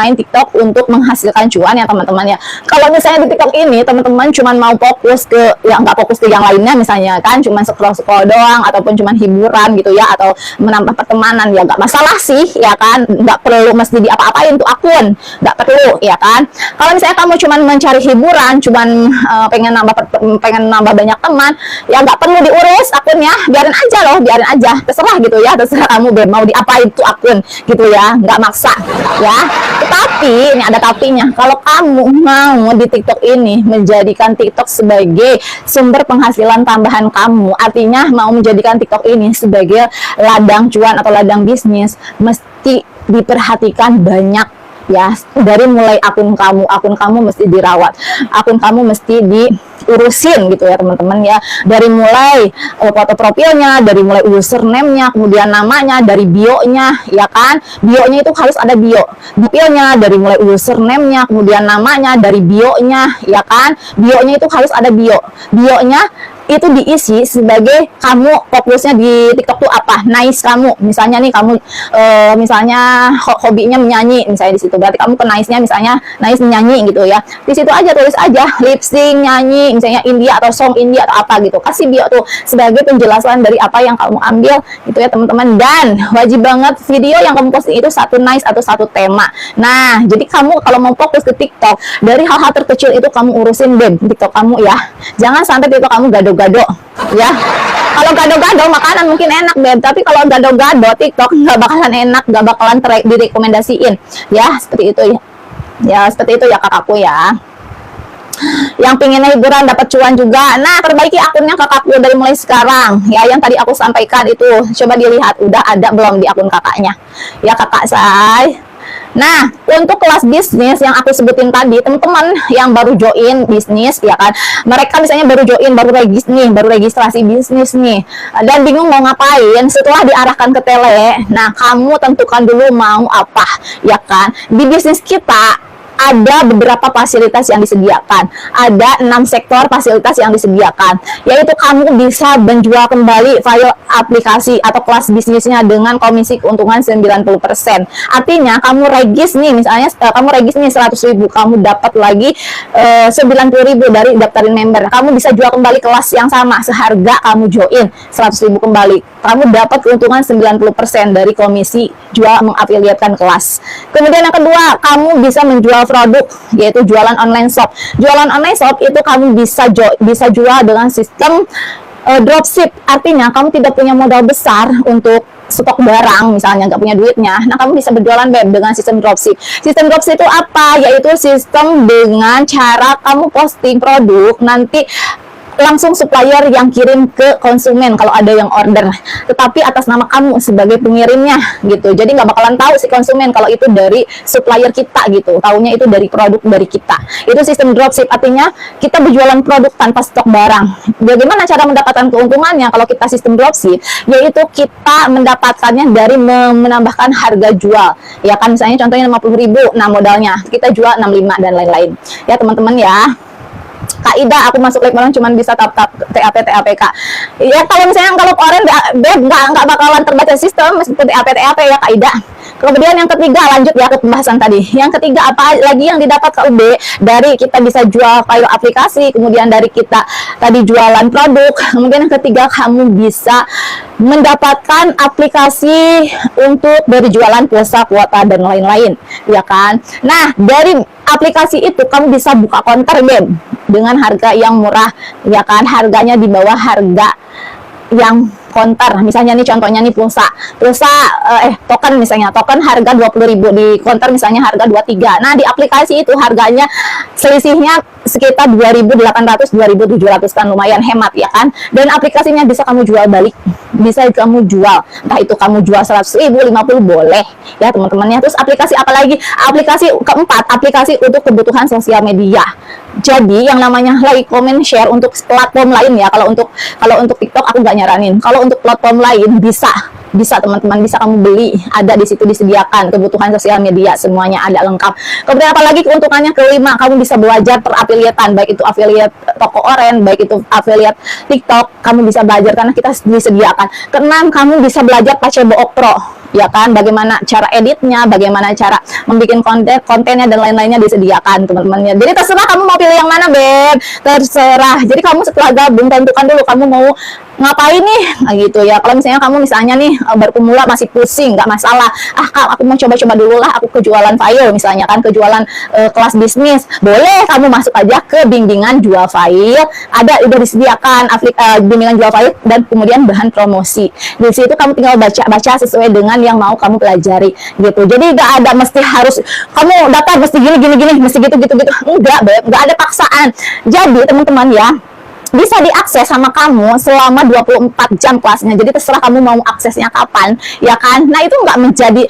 main TikTok untuk menghasilkan cuan ya teman-teman ya. Kalau misalnya di TikTok ini teman-teman cuman mau fokus ke yang nggak fokus ke yang lainnya, misalnya kan cuman scroll doang ataupun cuman hiburan gitu ya, atau menambah pertemanan, ya nggak masalah sih ya kan, nggak perlu mesti diapa-apain tuh akun, nggak perlu ya kan. Kalau misalnya kamu cuman mencari hiburan, cuman pengen nambah banyak teman, ya nggak perlu diurus akunnya, biarin aja loh, biarin aja, terserah gitu ya, terserah kamu mau diapain tuh akun gitu ya, nggak maksa ya. Tetapi ini ada tapinya, kalau kamu mau di TikTok ini menjadikan TikTok sebagai sumber penghasilan tambahan kamu, artinya mau menjadikan TikTok ini sebagai ladang cuan atau ladang bisnis, mesti diperhatikan banyak ya. Dari mulai akun kamu mesti dirawat, akun kamu mesti diurusin gitu ya teman-teman ya. Dari mulai foto profilnya, dari mulai username-nya, kemudian namanya, dari bio-nya ya kan, bio-nya itu harus ada bio-nya, dari mulai username-nya, kemudian namanya, dari bio-nya ya kan, bio-nya itu harus ada bio-nya itu diisi sebagai kamu fokusnya di TikTok tuh apa, nice kamu, misalnya nih kamu misalnya hobinya menyanyi, misalnya di situ berarti kamu ke nice-nya misalnya nice menyanyi gitu ya, di situ aja tulis aja lip sync nyanyi misalnya India atau song India atau apa gitu, kasih bio tuh sebagai penjelasan dari apa yang kamu ambil gitu ya teman-teman. Dan wajib banget video yang kamu posting itu satu nice atau satu tema. Nah jadi kamu kalau mau fokus ke TikTok, dari hal-hal terkecil itu kamu urusin deh TikTok kamu ya, jangan sampai TikTok kamu gado-gado ya. Kalau gado-gado makanan mungkin enak beb, tapi kalau gado-gado TikTok nggak bakalan enak, nggak bakalan direkomendasiin ya, seperti itu ya, seperti itu ya kakakku ya. Yang pengen hiburan dapat cuan juga, nah perbaiki akunnya kakakku dari mulai sekarang ya. Yang tadi aku sampaikan itu coba dilihat udah ada belum di akun kakaknya ya kakak say. Nah, untuk kelas bisnis yang aku sebutin tadi, teman-teman yang baru join bisnis ya kan, mereka misalnya baru join, baru registrasi bisnis nih, dan bingung mau ngapain setelah diarahkan ke tele. Nah, kamu tentukan dulu mau apa ya kan. Di bisnis kita ada beberapa fasilitas yang disediakan, ada 6 sektor fasilitas yang disediakan, yaitu kamu bisa menjual kembali file aplikasi atau kelas bisnisnya dengan komisi keuntungan 90%. Artinya kamu regis nih, misalnya kamu regis nih 100.000, kamu dapat lagi 90.000 dari daftarin member, kamu bisa jual kembali kelas yang sama seharga kamu join 100.000 kembali, kamu dapat keuntungan 90% dari komisi jual mengafiliatkan kelas. Kemudian yang kedua, kamu bisa menjual produk, yaitu jualan online shop. Jualan online shop itu kamu bisa jual dengan sistem dropship, artinya kamu tidak punya modal besar untuk stok barang, misalnya nggak punya duitnya, nah kamu bisa berjualan web dengan sistem dropship. Sistem dropship itu apa? Yaitu sistem dengan cara kamu posting produk, nanti langsung supplier yang kirim ke konsumen kalau ada yang order, tetapi atas nama kamu sebagai pengirimnya gitu. Jadi nggak bakalan tahu si konsumen kalau itu dari supplier kita gitu, taunya itu dari produk dari kita. Itu sistem dropship, artinya kita berjualan produk tanpa stok barang. Bagaimana cara mendapatkan keuntungannya kalau kita sistem dropship? Yaitu kita mendapatkannya dari menambahkan harga jual ya kan, misalnya contohnya 50.000, nah modalnya kita jual 65 dan lain-lain ya teman-teman ya. Kak Ida, aku masuk live malam cuman bisa tap TAPK. Ya kalau misalnya kalau kemarin nggak bakalan terbaca sistem seperti TAP ya Kak Ida. Kemudian yang ketiga, lanjut ya ke pembahasan tadi. Yang ketiga, apa lagi yang didapat Kak Ube? Dari kita bisa jual file aplikasi, kemudian dari kita tadi jualan produk. Kemudian yang ketiga, kamu bisa mendapatkan aplikasi untuk berjualan pulsa, kuota dan lain-lain, ya kan? Nah, dari aplikasi itu kamu bisa buka counter game dengan harga yang murah, ya kan? Harganya di bawah harga yang counter. Misalnya nih contohnya nih pulsa token, misalnya token harga 20.000, di counter misalnya harga 23. Nah, di aplikasi itu harganya selisihnya sekitar 2.800 2.700 kan, lumayan hemat ya kan. Dan aplikasinya bisa kamu jual balik, bisa kamu jual, entah itu kamu jual 100.000, 50 boleh ya teman-temannya. Terus aplikasi apa lagi? Aplikasi keempat, aplikasi untuk kebutuhan sosial media. Jadi yang namanya like, comment, share untuk platform lain ya. Kalau untuk TikTok aku nggak nyaranin. Kalau untuk platform lain bisa teman-teman, bisa kamu beli, ada di situ disediakan kebutuhan sosial media, semuanya ada lengkap. Kemudian apalagi keuntungannya kelima, kamu bisa belajar perafiliatan, baik itu afiliat toko oren, baik itu afiliat TikTok, kamu bisa belajar karena kita disediakan. Keenam, kamu bisa belajar Pacebook Pro. ya kan, bagaimana cara editnya, bagaimana cara membuat kontennya dan lain-lainnya disediakan teman-temannya. Jadi terserah kamu mau pilih yang mana, Beb, terserah. Jadi kamu setelah gabung tentukan dulu kamu mau ngapain nih, nah, gitu ya. Kalau misalnya nih baru pemula masih pusing, nggak masalah. Kak, aku mau coba-coba dulu lah, aku kejualan file misalnya kan, kejualan kelas bisnis. Boleh kamu masuk aja ke bimbingan jual file. Ada udah disediakan bimbingan jual file dan kemudian bahan promosi. Di situ kamu tinggal baca sesuai dengan yang mau kamu pelajari gitu. Jadi nggak ada mesti harus kamu daftar mesti gini, mesti gitu. Enggak, Beb, nggak ada paksaan. Jadi teman-teman ya, bisa diakses sama kamu selama 24 jam kelasnya. Jadi terserah kamu mau aksesnya kapan, ya kan? Nah, itu nggak menjadi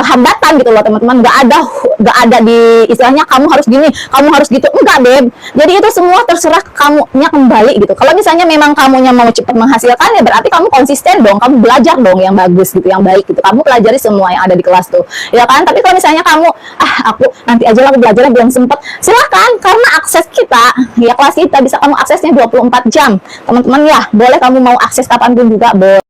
hambatan gitu loh, teman-teman. Nggak ada di istilahnya kamu harus gini, kamu harus gitu. Enggak, Beb. Jadi itu semua terserah kamunya kembali gitu. Kalau misalnya memang kamunya mau cepat menghasilkan, ya berarti kamu konsisten dong, kamu belajar dong yang bagus gitu, yang baik gitu. Kamu pelajari semua yang ada di kelas tuh, ya kan? Tapi kalau misalnya kamu aku nanti aja lah, aku belajarnya belum sempet, silahkan, karena akses kita, ya kelas kita bisa kamu aksesnya 24 jam teman-teman ya. Boleh kamu mau akses kapanpun juga, boleh.